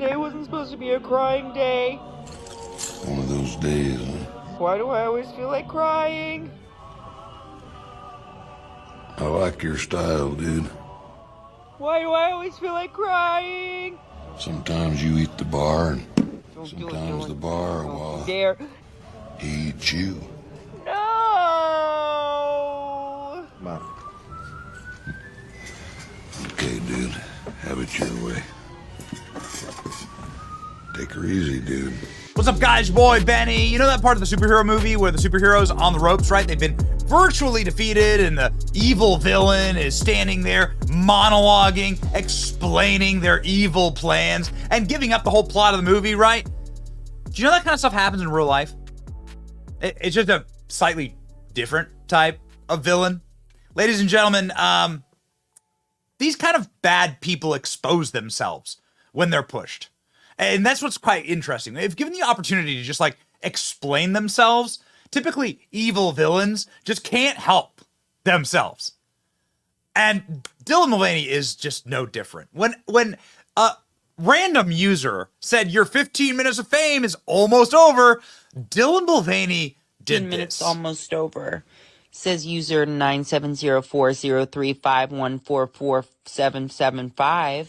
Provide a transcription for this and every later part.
today wasn't supposed to be a crying day. One of those days, huh? Why do I always feel like crying? I like your style, dude. Why do I always feel like crying? Sometimes you eat the bar, and Don't sometimes the bar, Don't well, you dare. he eats you. No! Come on. Okay, dude. Have it your way. Take her easy, dude. What's up, guys? Your boy, Benny. You know that part of the superhero movie where the superhero's on the ropes, right? They've been virtually defeated and the evil villain is standing there monologuing, explaining their evil plans, and giving up the whole plot of the movie, right? Do you know that kind of stuff happens in real life? It's just a slightly different type of villain. Ladies and gentlemen, these kind of bad people expose themselves when they're pushed. And that's what's quite interesting. If given the opportunity to just like explain themselves, typically evil villains just can't help themselves. And Dylan Mulvaney is just no different. When a random user said your 15 minutes of fame is almost over, Dylan Mulvaney did 15 minutes this. almost over. Says user 9704035144775.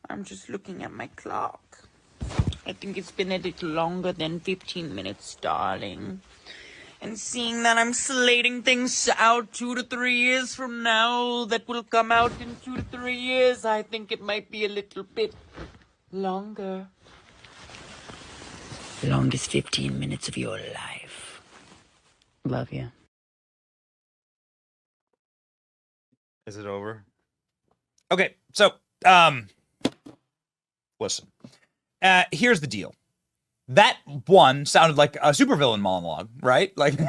I'm just looking at my clock. I think it's been a little longer than 15 minutes, darling. And seeing that I'm slating things out 2 to 3 years from now that will come out in 2 to 3 years, I think it might be a little bit longer. The longest 15 minutes of your life. Love you. Is it over? Okay, so, listen. Here's the deal. That one sounded like a supervillain monologue, right? Like, and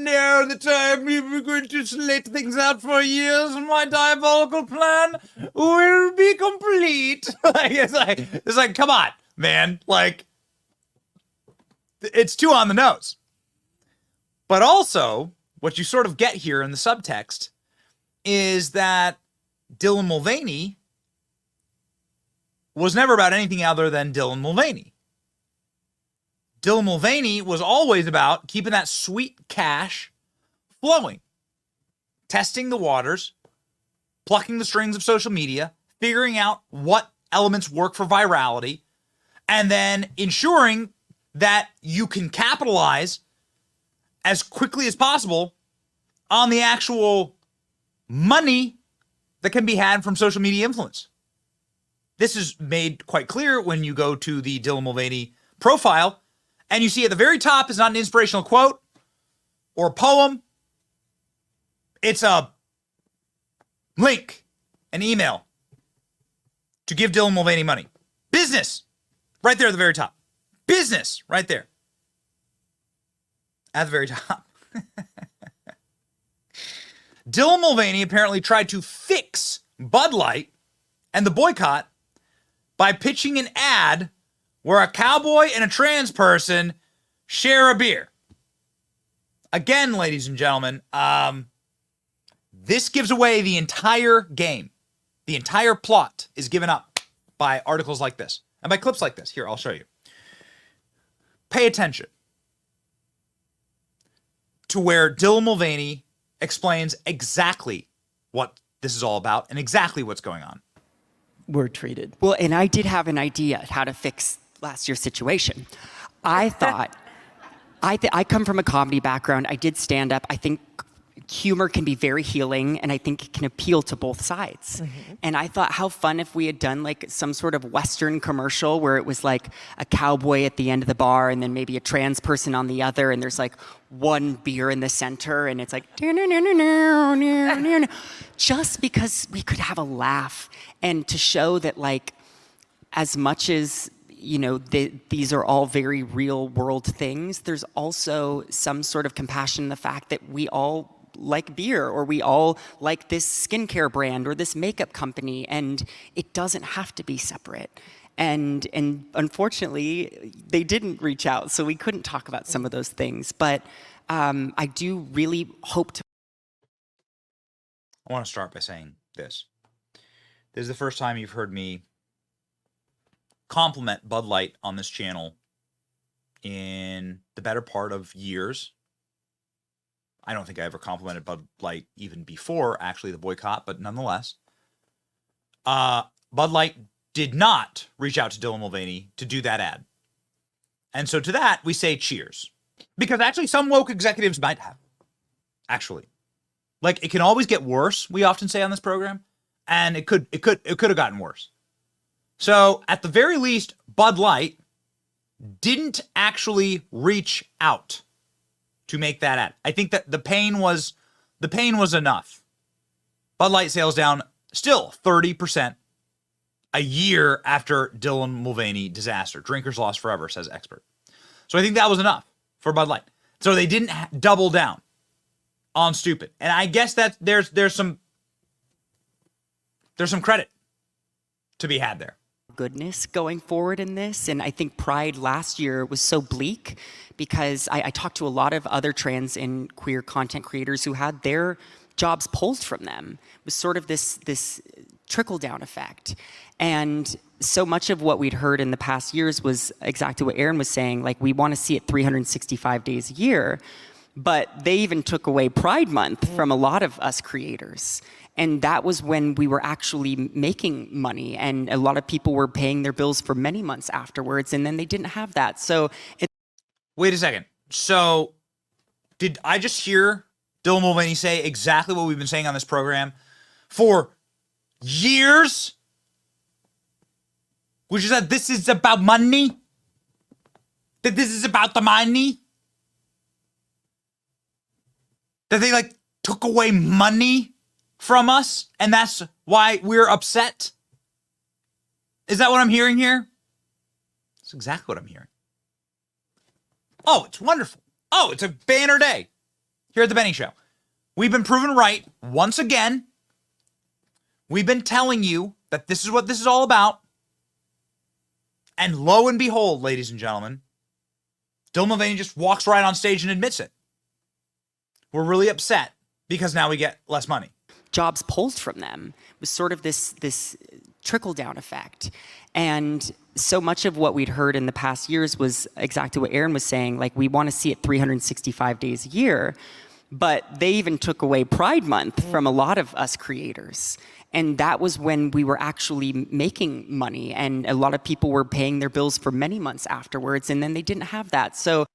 now the time we were going to slate things out for years, and my diabolical plan will be complete. It's like, come on, man. Like, it's too on the nose. But also, what you sort of get here in the subtext is that Dylan Mulvaney was never about anything other than Dylan Mulvaney. Dylan Mulvaney was always about keeping that sweet cash flowing, testing the waters, plucking the strings of social media, figuring out what elements work for virality, and then ensuring that you can capitalize as quickly as possible on the actual money that can be had from social media influence. This is made quite clear when you go to the Dylan Mulvaney profile and you see at the very top is not an inspirational quote or poem. It's a link, an email to give Dylan Mulvaney money. Business, right there at the very top. Business, right there. At the very top. Dylan Mulvaney apparently tried to fix Bud Light and the boycott by pitching an ad where a cowboy and a trans person share a beer. Again, ladies and gentlemen, this gives away the entire game. The entire plot is given up by articles like this and by clips like this. Here, I'll show you. Pay attention to where Dylan Mulvaney explains exactly what this is all about and exactly what's going on. Were treated. Well, and I did have an idea how to fix last year's situation. I thought, I come from a comedy background. I did stand up. I think humor can be very healing, and I think it can appeal to both sides. Mm-hmm. And I thought, how fun if we had done like some sort of Western commercial where it was like a cowboy at the end of the bar and then maybe a trans person on the other, and there's like one beer in the center, and it's like, just because we could have a laugh and to show that, like, as much as, you know, these are all very real world things, there's also some sort of compassion in the fact that we all like beer, or we all like this skincare brand or this makeup company, and it doesn't have to be separate. And unfortunately, they didn't reach out, so we couldn't talk about some of those things. But I do really hope to I want to start by saying this. This is the first time you've heard me compliment Bud Light on this channel in the better part of years. I don't think I ever complimented Bud Light even before, actually, the boycott, but nonetheless. Bud Light did not reach out to Dylan Mulvaney to do that ad. And so to that, we say cheers. Because actually, some woke executives might have. Actually. Like, it can always get worse, we often say on this program. And it could have gotten worse. So, at the very least, Bud Light didn't actually reach out to make that ad. I think that the pain was enough. Bud Light sales down still 30% a year after Dylan Mulvaney disaster. Drinkers lost forever, says expert. So I think that was enough for Bud Light. So they didn't double down on stupid. And I guess that there's some credit to be had there. Goodness going forward in this. And I think Pride last year was so bleak because I talked to a lot of other trans and queer content creators who had their jobs pulled from them. It was sort of this trickle-down effect. And so much of what we'd heard in the past years was exactly what Aaron was saying, like, we want to see it 365 days a year, but they even took away Pride Month from a lot of us creators. And that was when we were actually making money, and a lot of people were paying their bills for many months afterwards, and then they didn't have that. So wait a second. So did I just hear Dylan Mulvaney say exactly what we've been saying on this program for years? Which is that this is about money? That this is about the money? That they, like, took away money from us, and that's why we're upset? Is that what I'm hearing here? That's exactly what I'm hearing. Oh, it's wonderful. Oh, it's a banner day here at the Benny Show. We've been proven right once again. We've been telling you that this is what this is all about. And lo and behold, ladies and gentlemen, Dylan Mulvaney just walks right on stage and admits it. We're really upset because now we get less money. Jobs pulled from them. It was sort of this trickle-down effect. And so much of what we'd heard in the past years was exactly what Aaron was saying, like, we want to see it 365 days a year, but they even took away Pride Month from a lot of us creators. And that was when we were actually making money, and a lot of people were paying their bills for many months afterwards, and then they didn't have that. So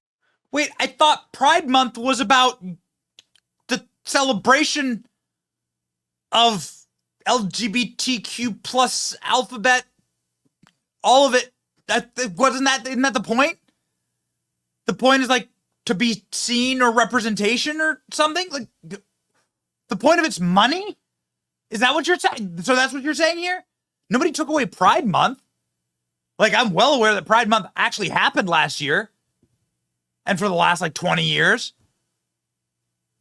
wait, I thought Pride Month was about the celebration of LGBTQ plus alphabet, all of it. Isn't that the point? The point is, like, to be seen or representation or something? Like, the point of it's money? Is that what you're saying? So that's what you're saying here? Nobody took away Pride Month. Like, I'm well aware that Pride Month actually happened last year and for the last, like, 20 years.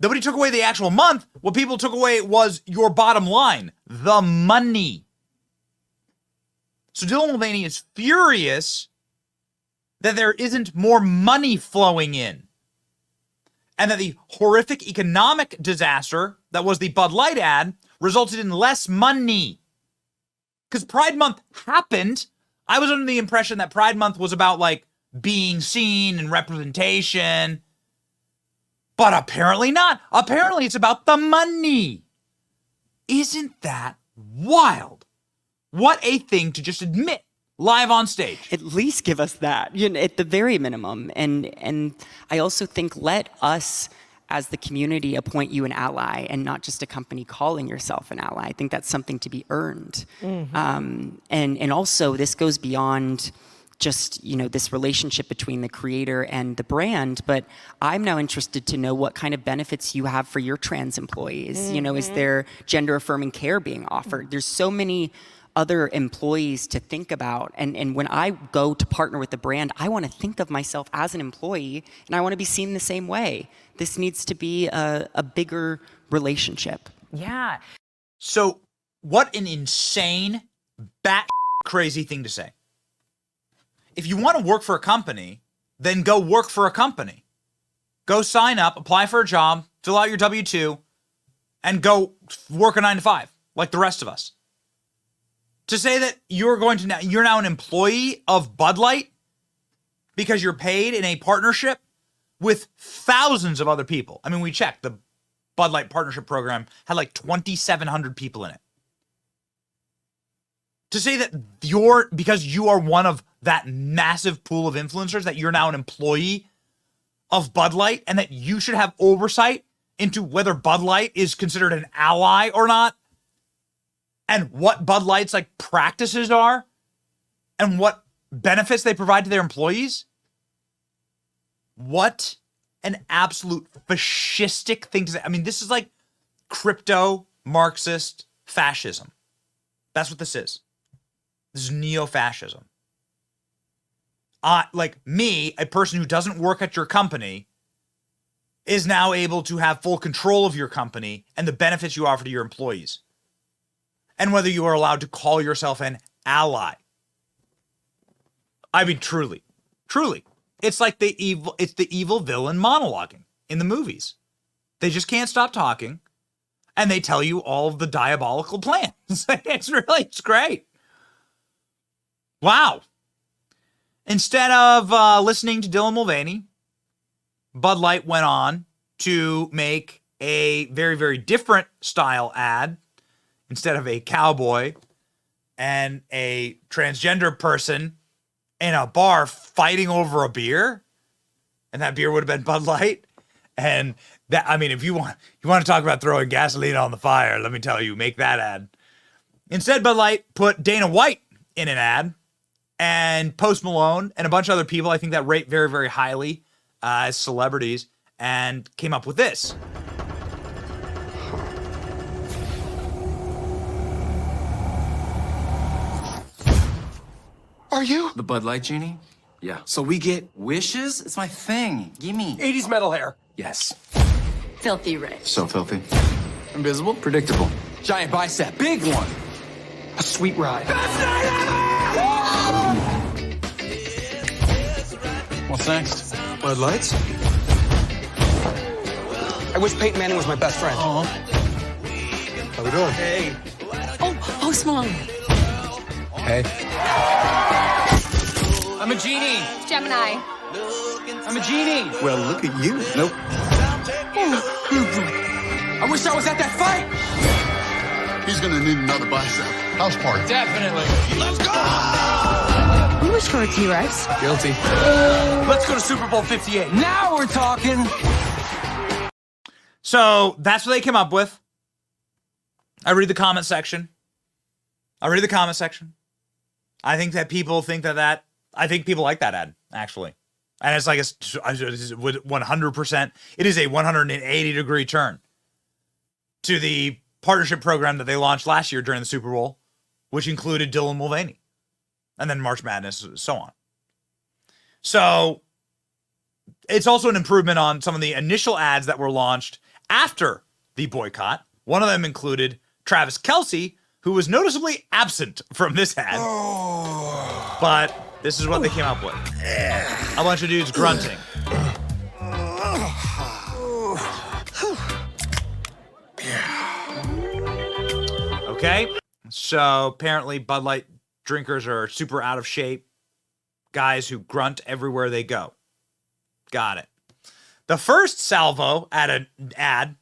Nobody took away the actual month. What people took away was your bottom line, the money. So Dylan Mulvaney is furious that there isn't more money flowing in, and that the horrific economic disaster that was the Bud Light ad resulted in less money. Because Pride Month happened. I was under the impression that Pride Month was about, like, being seen and representation. But apparently not. Apparently it's about the money. Isn't that wild? What a thing to just admit live on stage. at least give us that, at the very minimum. And I also think let us, as the community, appoint you an ally and not just a company calling yourself an ally. I think that's something to be earned. And also, this goes beyond just, this relationship between the creator and the brand, but I'm now interested to know what kind of benefits you have for your trans employees. Is there gender affirming care being offered? There's so many other employees to think about. And when I go to partner with the brand, I want to think of myself as an employee, and I want to be seen the same way. This needs to be a bigger relationship. Yeah. So what an insane, bat crazy thing to say. If you want to work for a company, then go work for a company. Go sign up, apply for a job, fill out your W-2, and go work a 9 to 5 like the rest of us. To say that you're now an employee of Bud Light because you're paid in a partnership with thousands of other people. I mean, we checked. The Bud Light partnership program had like 2,700 people in it. To say that because you are one of that massive pool of influencers, that you're now an employee of Bud Light and that you should have oversight into whether Bud Light is considered an ally or not, and what Bud Light's like practices are, and what benefits they provide to their employees. What an absolute fascistic thing to say. I mean, this is like crypto Marxist fascism. That's what this is. This is neo-fascism. Like me, a person who doesn't work at your company, is now able to have full control of your company and the benefits you offer to your employees. And whether you are allowed to call yourself an ally. I mean, truly. It's like the evil villain monologuing in the movies. They just can't stop talking, and they tell you all of the diabolical plans. It's great. Wow. Instead of listening to Dylan Mulvaney, Bud Light went on to make a very, very different style ad. Instead of a cowboy and a transgender person in a bar fighting over a beer, and that beer would have been Bud Light. And that, I mean, if you want to talk about throwing gasoline on the fire, let me tell you, make that ad. Instead, Bud Light put Dana White in an ad, and Post Malone and a bunch of other people I think that rate very, very highly as celebrities, and came up with this. Are you? The Bud Light Genie? Yeah. So we get wishes? It's my thing. Gimme. 80s metal hair. Yes. Filthy rich. So filthy. Invisible. Predictable. Giant bicep. Big one. A sweet ride. What's next? Bud Lights? I wish Peyton Manning was my best friend. Oh. How we doing? Hey. Oh, Post Malone. Hey. I'm a genie. Gemini. I'm a genie. Well, look at you. Nope. I wish I was at that fight. He's gonna need another bicep. House party. Definitely. We wish for a T-Rex. Guilty. Let's go to Super Bowl 58. Now we're talking. So that's what they came up with. I read the comment section. I think that people think that I think people like that ad, actually. And it's like, it's 100%, it is a 180-degree turn to the partnership program that they launched last year during the Super Bowl, which included Dylan Mulvaney, and then March Madness, so on. So it's also an improvement on some of the initial ads that were launched after the boycott. One of them included Travis Kelce, who was noticeably absent from this ad. But this is what they came up with. A bunch of dudes grunting. Okay, so apparently Bud Light drinkers are super out of shape. Guys who grunt everywhere they go. Got it. The first salvo at an ad,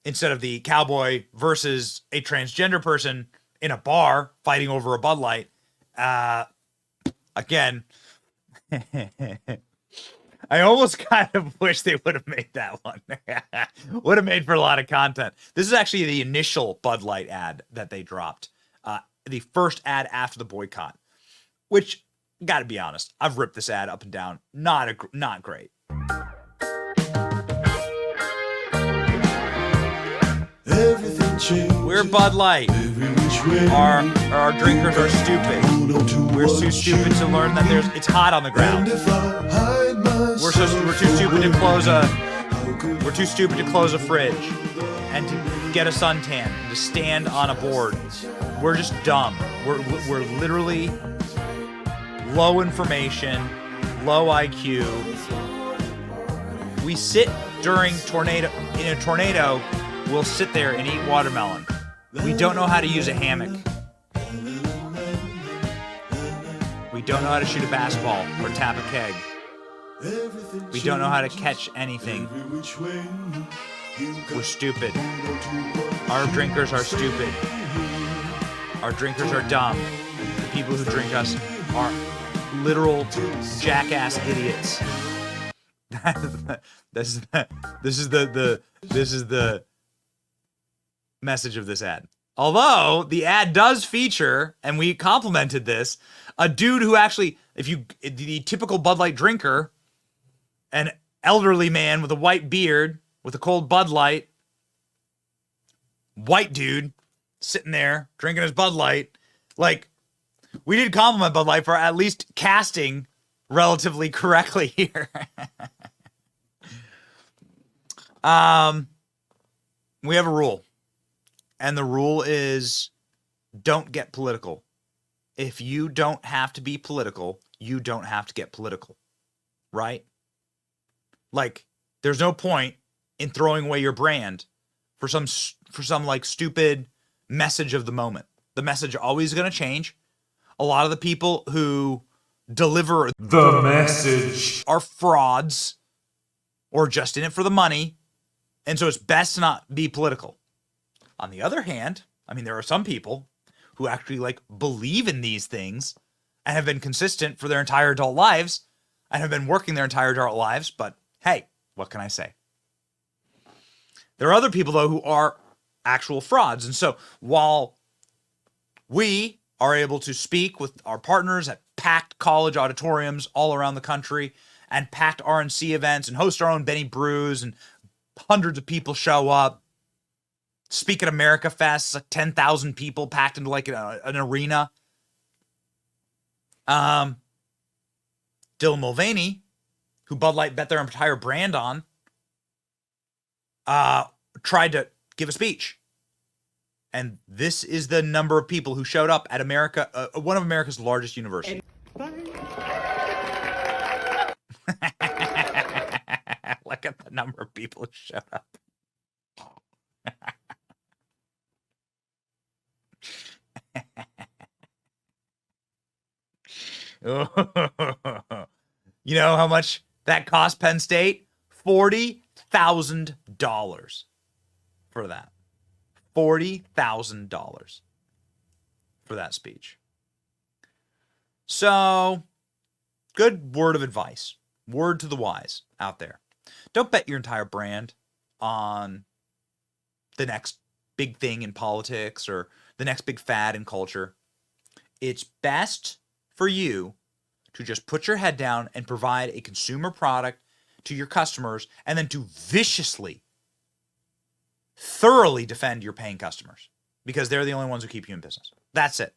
instead of the cowboy versus a transgender person in a bar fighting over a Bud Light, again, I almost kind of wish they would have made that one. Would have made for a lot of content. This is actually the initial Bud Light ad that they dropped. The first ad after the boycott, which, gotta be honest, I've ripped this ad up and down. Not great. We're Bud Light. Our drinkers are stupid. We're too stupid to learn that it's hot on the ground. We're too stupid to close a fridge and to get a suntan and to stand on a board. We're just dumb. We're literally low information, low IQ. We sit during in a tornado we'll sit there and eat watermelon. We don't know how to use a hammock. We don't know how to shoot a basketball or tap a keg. We don't know how to catch anything. We're stupid. Our drinkers are stupid. Our drinkers are dumb. The people who drink us are literal jackass idiots. This is the message of this ad. Although the ad does feature, and we complimented this, a dude who actually, the typical Bud Light drinker, an elderly man with a white beard with a cold Bud Light, white dude sitting there drinking his Bud Light. Like, we did compliment Bud Light for at least casting relatively correctly here. We have a rule, and the rule is don't get political. If you don't have to be political, you don't have to get political, right? Like, there's no point in throwing away your brand for some like stupid message of the moment. The message always going to change. A lot of the people who deliver the message are frauds or just in it for the money. And so it's best to not be political. On the other hand, I mean, there are some people who actually like believe in these things and have been consistent for their entire adult lives and have been working their entire adult lives. But hey, what can I say? There are other people, though, who are actual frauds. And so while we are able to speak with our partners at packed college auditoriums all around the country and packed RNC events and host our own Benny Brews and hundreds of people show up, speak at America Fest, like 10,000 people packed into like an arena. Dylan Mulvaney, who Bud Light bet their entire brand on, tried to give a speech. And this is the number of people who showed up at one of America's largest universities. Look at the number of people who showed up. You know how much that cost Penn State? $40,000 for that. $40,000 for that speech. So, good word of advice. Word to the wise out there. Don't bet your entire brand on the next big thing in politics or the next big fad in culture. It's best for you to just put your head down and provide a consumer product to your customers and then to viciously, thoroughly defend your paying customers because they're the only ones who keep you in business. That's it.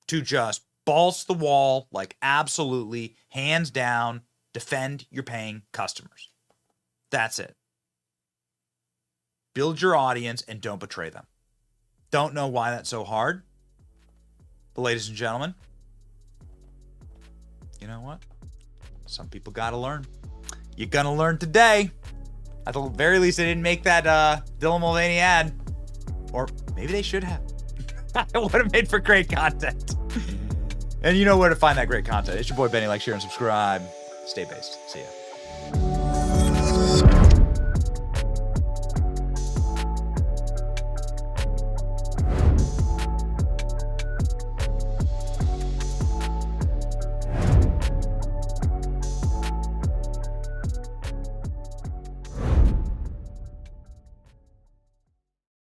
To just balls the wall, like absolutely, hands down, defend your paying customers. That's it. Build your audience and don't betray them. Don't know why that's so hard. But ladies and gentlemen, you know what? Some people got to learn. You're going to learn today. At the very least, they didn't make that Dylan Mulvaney ad. Or maybe they should have. It would have made for great content. And you know where to find that great content. It's your boy Benny. Like, share, and subscribe. Stay based. See ya.